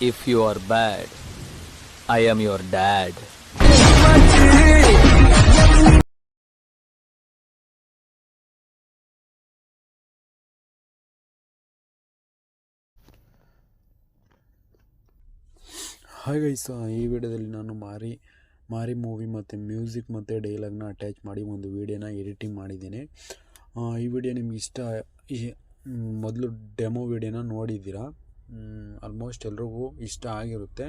If you are bad, I am your dad. Hi guys, ಈ ವಿಡಿಯೋದಲ್ಲಿ ನಾನು ಮಾರಿ ಮೂವಿ ಮತ್ತು ಮ್ಯೂಸಿಕ್ ಮತ್ತು ಡೈಲಾಗ್ನ ಅಟ್ಯಾಚ್ ಮಾಡಿ ಒಂದು ವಿಡಿಯೋನ ಎಡಿಟಿಂಗ್ ಮಾಡಿದ್ದೀನಿ. ಈ ವಿಡಿಯೋ ನಿಮ್ಗೆ ಇಷ್ಟ, ಮೊದಲು ಡೆಮೋ ವಿಡಿಯೋನ ನೋಡಿದ್ದೀರಾ, ಆಲ್ಮೋಸ್ಟ್ ಎಲ್ರಿಗೂ ಇಷ್ಟ ಆಗಿರುತ್ತೆ.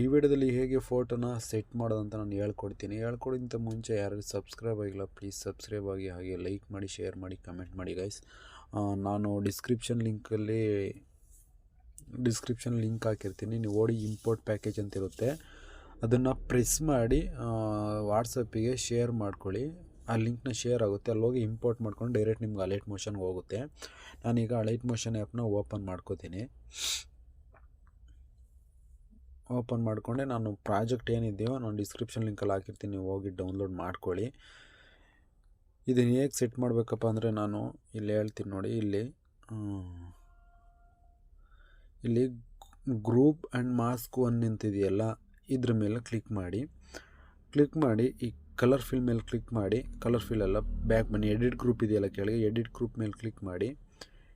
ಈ ವಿಡಿಯೋದಲ್ಲಿ ಹೇಗೆ ಫೋಟೋನ ಸೆಟ್ ಮಾಡೋದಂತ ನಾನು ಹೇಳ್ಕೊಡೋಕ್ಕಿಂತ ಮುಂಚೆ ಯಾರು ಸಬ್ಸ್ಕ್ರೈಬ್ ಆಗಿಲ್ಲ ಪ್ಲೀಸ್ ಸಬ್ಸ್ಕ್ರೈಬ್ ಆಗಿ, ಹಾಗೆ ಲೈಕ್ ಮಾಡಿ, ಶೇರ್ ಮಾಡಿ, ಕಮೆಂಟ್ ಮಾಡಿ ಗೈಸ್. ನಾನು ಡಿಸ್ಕ್ರಿಪ್ಷನ್ ಲಿಂಕ್ ಹಾಕಿರ್ತೀನಿ, ನೀವು ಓಡಿ ಇಂಪೋರ್ಟ್ ಪ್ಯಾಕೇಜ್ ಅಂತ ಇರುತ್ತೆ, ಅದನ್ನು ಪ್ರೆಸ್ ಮಾಡಿ ವಾಟ್ಸಪ್ಪಿಗೆ ಶೇರ್ ಮಾಡ್ಕೊಳ್ಳಿ. ಆ ಲಿಂಕ್ನ ಶೇರ್ ಆಗುತ್ತೆ, ಅಲ್ಲಿ ಹೋಗಿ ಇಂಪೋರ್ಟ್ ಮಾಡ್ಕೊಂಡು ಡೈರೆಕ್ಟ್ ನಿಮ್ಗೆ ಅಲೈಟ್ ಮೋಷನ್ಗೆ ಹೋಗುತ್ತೆ. ನಾನೀಗ ಅಲೈಟ್ ಮೋಷನ್ ಆ್ಯಪ್ನ ಓಪನ್ ಮಾಡ್ಕೋತೀನಿ. ಓಪನ್ ಮಾಡಿಕೊಂಡೆ ನಾನು ಪ್ರಾಜೆಕ್ಟ್ ಏನಿದೆಯೋ ನಾನು ಡಿಸ್ಕ್ರಿಪ್ಷನ್ ಲಿಂಕಲ್ಲಿ ಹಾಕಿರ್ತೀನಿ, ನೀವು ಹೋಗಿ ಡೌನ್ಲೋಡ್ ಮಾಡ್ಕೊಳ್ಳಿ. ಇದನ್ನು ಹೇಗೆ ಸೆಟ್ ಮಾಡಬೇಕಪ್ಪ ಅಂದರೆ ನಾನು ಇಲ್ಲಿ ಹೇಳ್ತೀನಿ ನೋಡಿ, ಇಲ್ಲಿ ಗ್ರೂಪ್ ಆ್ಯಂಡ್ ಮಾಸ್ಕ್ ಒನ್ ನಿಂತಿದೆಯಲ್ಲ, ಇದ್ರ ಮೇಲೆ ಕ್ಲಿಕ್ ಮಾಡಿ ಈ ಕಲರ್ ಫಿಲ್ ಮೇಲೆ ಕ್ಲಿಕ್ ಮಾಡಿ, ಕಲರ್ ಫಿಲ್ ಎಲ್ಲ ಬ್ಯಾಕ್ ಬನ್ನಿ, ಎಡಿಟ್ ಗ್ರೂಪ್ ಇದೆಯಲ್ಲ ಕೆಳಗೆ, ಎಡಿಟ್ ಗ್ರೂಪ್ ಮೇಲೆ ಕ್ಲಿಕ್ ಮಾಡಿ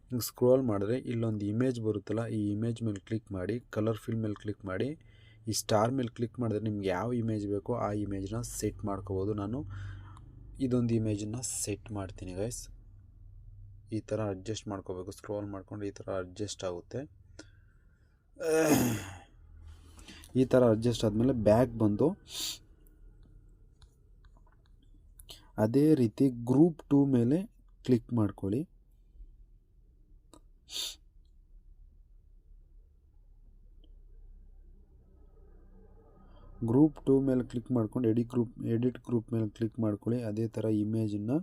ಹಿಂಗೆ ಸ್ಕ್ರೋಲ್ ಮಾಡಿದ್ರೆ ಇಲ್ಲೊಂದು ಇಮೇಜ್ ಬರುತ್ತಲ್ಲ, ಈ ಇಮೇಜ್ ಮೇಲೆ ಕ್ಲಿಕ್ ಮಾಡಿ, ಕಲರ್ ಫಿಲ್ ಮೇಲೆ ಕ್ಲಿಕ್ ಮಾಡಿ, ಈ ಸ್ಟಾರ್ ಮೇಲೆ ಕ್ಲಿಕ್ ಮಾಡಿದ್ರೆ ನಿಮ್ಗೆ ಯಾವ ಇಮೇಜ್ ಬೇಕೋ ಆ ಇಮೇಜ್ನ ಸೆಟ್ ಮಾಡ್ಕೋಬೋದು. ನಾನು ಇದೊಂದು ಇಮೇಜನ್ನು ಸೆಟ್ ಮಾಡ್ತೀನಿ ಗೈಸ್. ಈ ಥರ ಅಡ್ಜಸ್ಟ್ ಮಾಡ್ಕೋಬೇಕು, ಸ್ಕ್ರೋಲ್ ಮಾಡ್ಕೊಂಡು ಈ ಥರ ಅಡ್ಜಸ್ಟ್ ಆಗುತ್ತೆ. ಈ ಥರ ಅಡ್ಜಸ್ಟ್ ಆದಮೇಲೆ ಬ್ಯಾಕ್ ಬಂದು ಅದೇ ರೀತಿ ಗ್ರೂಪ್ 2 ಮೇಲೆ ಕ್ಲಿಕ್ ಮಾಡ್ಕೊಳ್ಳಿ. ಗ್ರೂಪ್ 2 ಮೇಲೆ ಕ್ಲಿಕ್ ಮಾಡ್ಕೊಂಡು ಎಡಿಟ್ ಗ್ರೂಪ್ ಮೇಲೆ ಕ್ಲಿಕ್ ಮಾಡ್ಕೊಳ್ಳಿ. ಅದೇ ಥರ ಇಮೇಜನ್ನು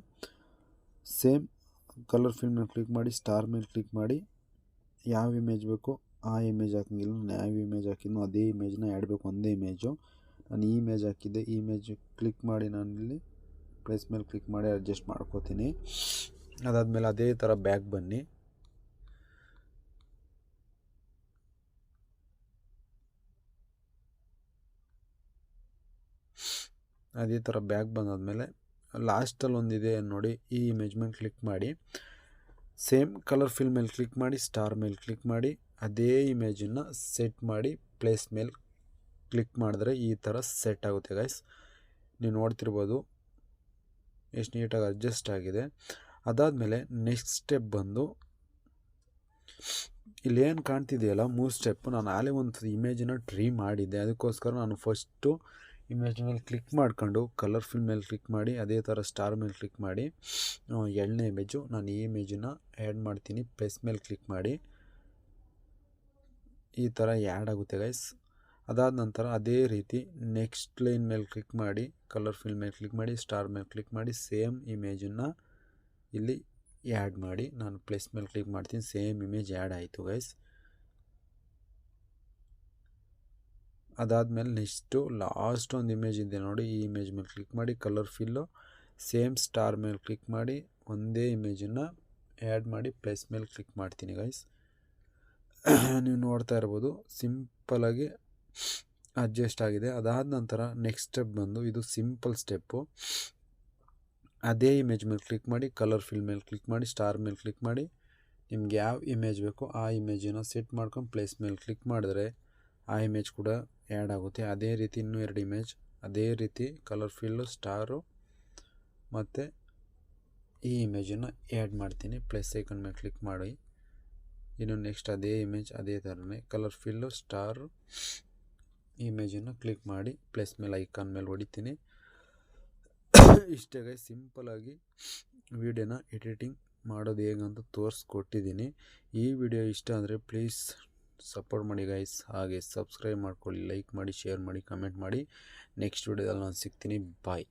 ಸೇಮ್ ಕಲರ್ ಫಿಲ್ ಮೇಲೆ ಕ್ಲಿಕ್ ಮಾಡಿ, ಸ್ಟಾರ್ ಮೇಲೆ ಕ್ಲಿಕ್ ಮಾಡಿ, ಯಾವ ಇಮೇಜ್ ಬೇಕೋ ಆ ಇಮೇಜ್ ಹಾಕಂಗಿಲ್ಲ, ನಾನು ಯಾವ ಇಮೇಜ್ ಹಾಕಿದ್ನೋ ಅದೇ ಇಮೇಜ್ನ ಆಡಬೇಕು, ಒಂದೇ ಇಮೇಜು. ನಾನು ಈ ಇಮೇಜ್ ಹಾಕಿದ್ದೆ, ಈ ಇಮೇಜ್ ಕ್ಲಿಕ್ ಮಾಡಿ ನಾನಿಲ್ಲಿ ಪ್ಲೇಸ್ ಮೇಲೆ ಕ್ಲಿಕ್ ಮಾಡಿ ಅಡ್ಜಸ್ಟ್ ಮಾಡ್ಕೋತೀನಿ. ಅದಾದಮೇಲೆ ಅದೇ ಥರ ಬ್ಯಾಕ್ ಬನ್ನಿ, ಅದೇ ಥರ ಬ್ಯಾಕ್ ಬಂದಾದಮೇಲೆ ಲಾಸ್ಟಲ್ಲಿ ಒಂದಿದೆ ನೋಡಿ, ಈ ಇಮೇಜ್ ಮೇಲೆ ಕ್ಲಿಕ್ ಮಾಡಿ, ಸೇಮ್ ಕಲರ್ ಫಿಲ್ ಮೇಲೆ ಕ್ಲಿಕ್ ಮಾಡಿ, ಸ್ಟಾರ್ ಮೇಲೆ ಕ್ಲಿಕ್ ಮಾಡಿ, ಅದೇ ಇಮೇಜನ್ನು ಸೆಟ್ ಮಾಡಿ ಪ್ಲೇಸ್ ಮೇಲೆ ಕ್ಲಿಕ್ ಮಾಡಿದ್ರೆ ಈ ಥರ ಸೆಟ್ ಆಗುತ್ತೆ ಗೈಸ್. ನೀವು ನೋಡ್ತಿರ್ಬೋದು ಎಷ್ಟು ನೀಟಾಗಿ ಅಡ್ಜಸ್ಟ್ ಆಗಿದೆ. ಅದಾದಮೇಲೆ ನೆಕ್ಸ್ಟ್ ಸ್ಟೆಪ್ ಬಂದು ಇಲ್ಲೇನು ಕಾಣ್ತಿದೆಯಲ್ಲ 3 ಸ್ಟೆಪ್, ನಾನು ಆಲೇ ಒಂದು ಇಮೇಜನ್ನು ಟ್ರೀ ಮಾಡಿದ್ದೆ, ಅದಕ್ಕೋಸ್ಕರ ನಾನು ಫಸ್ಟು ಇಮೇಜ್ ಮೇಲೆ ಕ್ಲಿಕ್ ಮಾಡ್ಕೊಂಡು ಕಲರ್ ಫಿಲ್ ಮೇಲೆ ಕ್ಲಿಕ್ ಮಾಡಿ, ಅದೇ ಥರ ಸ್ಟಾರ್ ಮೇಲೆ ಕ್ಲಿಕ್ ಮಾಡಿ, ಎರಡನೇ ಇಮೇಜು ನಾನು ಈ ಇಮೇಜನ್ನು ಆ್ಯಡ್ ಮಾಡ್ತೀನಿ, ಪ್ಲೇಸ್ ಮೇಲೆ ಕ್ಲಿಕ್ ಮಾಡಿ ಈ ಥರ ಆ್ಯಡ್ ಆಗುತ್ತೆ ಗೈಸ್. ಅದಾದ ನಂತರ ಅದೇ ರೀತಿ ನೆಕ್ಸ್ಟ್ ಲೈನ್ ಮೇಲೆ ಕ್ಲಿಕ್ ಮಾಡಿ, ಕಲರ್ ಫಿಲ್ ಮೇಲೆ ಕ್ಲಿಕ್ ಮಾಡಿ, ಸ್ಟಾರ್ ಮೇಲೆ ಕ್ಲಿಕ್ ಮಾಡಿ, ಸೇಮ್ ಇಮೇಜನ್ನು ಇಲ್ಲಿ ಆ್ಯಡ್ ಮಾಡಿ, ನಾನು ಪ್ಲೇಸ್ ಮೇಲೆ ಕ್ಲಿಕ್ ಮಾಡ್ತೀನಿ, ಸೇಮ್ ಇಮೇಜ್ ಆ್ಯಡ್ ಆಯಿತು ಗೈಸ್. ಅದಾದಮೇಲೆ ನೆಕ್ಸ್ಟು ಲಾಸ್ಟ್ ಒಂದು ಇಮೇಜ್ ಇದೆ ನೋಡಿ, ಈ ಇಮೇಜ್ ಮೇಲೆ ಕ್ಲಿಕ್ ಮಾಡಿ, ಕಲರ್ ಫಿಲ್ಲು ಸೇಮ್ ಸ್ಟಾರ್ ಮೇಲೆ ಕ್ಲಿಕ್ ಮಾಡಿ, ಒಂದೇ ಇಮೇಜನ್ನು ಆ್ಯಡ್ ಮಾಡಿ ಪ್ಲೇಸ್ ಮೇಲೆ ಕ್ಲಿಕ್ ಮಾಡ್ತೀನಿ ಗೈಸ್. ನೀವು ನೋಡ್ತಾ ಇರ್ಬೋದು ಸಿಂಪಲಾಗಿ ಅಡ್ಜಸ್ಟ್ ಆಗಿದೆ. ಅದಾದ ನಂತರ ನೆಕ್ಸ್ಟ್ ಸ್ಟೆಪ್ ಬಂದು ಇದು ಸಿಂಪಲ್ ಸ್ಟೆಪ್ಪು, ಅದೇ ಇಮೇಜ್ ಮೇಲೆ ಕ್ಲಿಕ್ ಮಾಡಿ, ಕಲರ್ ಫಿಲ್ ಮೇಲೆ ಕ್ಲಿಕ್ ಮಾಡಿ, ಸ್ಟಾರ್ ಮೇಲೆ ಕ್ಲಿಕ್ ಮಾಡಿ, ನಿಮ್ಗೆ ಯಾವ ಇಮೇಜ್ ಬೇಕೋ ಆ ಇಮೇಜನ್ನು ಸೆಟ್ ಮಾಡ್ಕೊಂಡು ಪ್ಲೇಸ್ ಮೇಲೆ ಕ್ಲಿಕ್ ಮಾಡಿದ್ರೆ ಆ ಇಮೇಜ್ ಕೂಡ ಆ್ಯಡ್ ಆಗುತ್ತೆ. ಅದೇ ರೀತಿ ಇನ್ನೂ 2 ಇಮೇಜ್, ಅದೇ ರೀತಿ ಕಲರ್ ಫಿಲ್ಲು, ಸ್ಟಾರು ಮತ್ತು ಈ ಇಮೇಜನ್ನು ಆ್ಯಡ್ ಮಾಡ್ತೀನಿ, ಪ್ಲಸ್ ಐಕನ್ ಮೇಲೆ ಕ್ಲಿಕ್ ಮಾಡಿ. ಇನ್ನು ನೆಕ್ಸ್ಟ್ ಅದೇ ಇಮೇಜ್ ಅದೇ ಥರನೇ ಕಲರ್ ಫಿಲ್ಲು, ಸ್ಟಾರು, ಇಮೇಜನ್ನು ಕ್ಲಿಕ್ ಮಾಡಿ ಪ್ಲಸ್ ಮೇಲೆ ಐಕಾನ್ ಮೇಲೆ ಹೊಡಿತೀನಿ. ಇಷ್ಟೇ ಗೈಸ್, ಸಿಂಪಲಾಗಿ ವಿಡಿಯೋನ ಎಡಿಟಿಂಗ್ ಮಾಡೋದು ಹೇಗಂತ ತೋರಿಸ್ಕೊಟ್ಟಿದ್ದೀನಿ. ಈ ವಿಡಿಯೋ ಇಷ್ಟ ಅಂದರೆ ಪ್ಲೀಸ್ ಸಪೋರ್ಟ್ ಮಾಡಿ ಗೈಸ್, ಹಾಗೆ ಸಬ್ಸ್ಕ್ರೈಬ್ ಮಾಡ್ಕೊಳ್ಳಿ, ಲೈಕ್ ಮಾಡಿ, ಶೇರ್ ಮಾಡಿ, ಕಮೆಂಟ್ ಮಾಡಿ. ನೆಕ್ಸ್ಟ್ ವಿಡಿಯೋದಲ್ಲಿ ನಾನು ಸಿಗ್ತೀನಿ. ಬಾಯ್.